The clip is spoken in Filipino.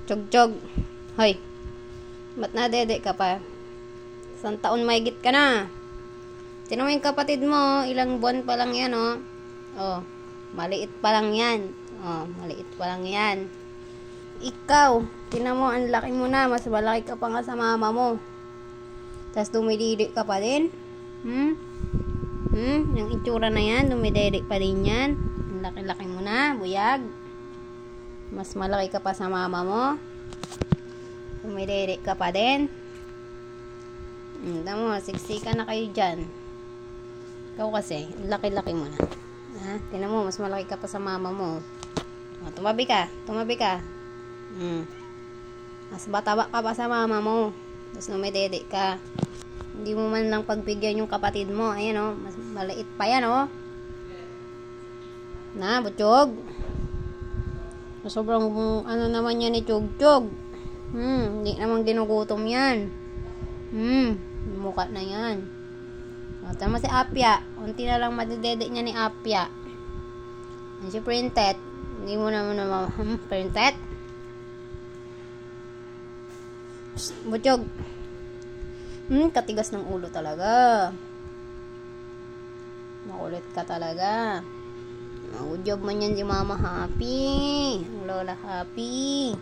Chog-chog. Hoy. Ba't nadede ka pa? Isang taon mahigit ka na. Tinan mo yung kapatid mo. Ilang buwan pa lang yan, oh. Oh. Maliit pa lang yan. Oh. Maliit pa lang yan. Ikaw. Tinan mo, ang laki mo na. Mas malaki ka pa nga sa mama mo. Tapos dumididi ka pa din. Yung itsura na yan. Dumididi pa din yan. Ang laki-laki mo na. Buyag. Mas malaki ka pa sa mama mo. Dumididi ka pa din. Tama mo, siksika na kayo dyan. Ikaw kasi, laki-laki mo na. Ha? Tingnan mo, mas malaki ka pa sa mama mo. O, tumabi ka. Tumabi ka. Mas bataba ka pa sa mama mo. Tapos dumididi ka. Hindi mo man lang pagbigyan yung kapatid mo. Ayan o, mas maliit pa yan o. Na, butchog. Sobrang ano naman yan ni Chog-chog. Hindi naman ginugutom yan. Mukha na yan. O, tama si Apya. Unti na lang madidede niya ni Apya. Yan si Printet. Hindi mo naman Printet. Butchog. Katigas ng ulo talaga. Makulit ka talaga. Good job man yan si Mama Happy. Ang Lola Happy.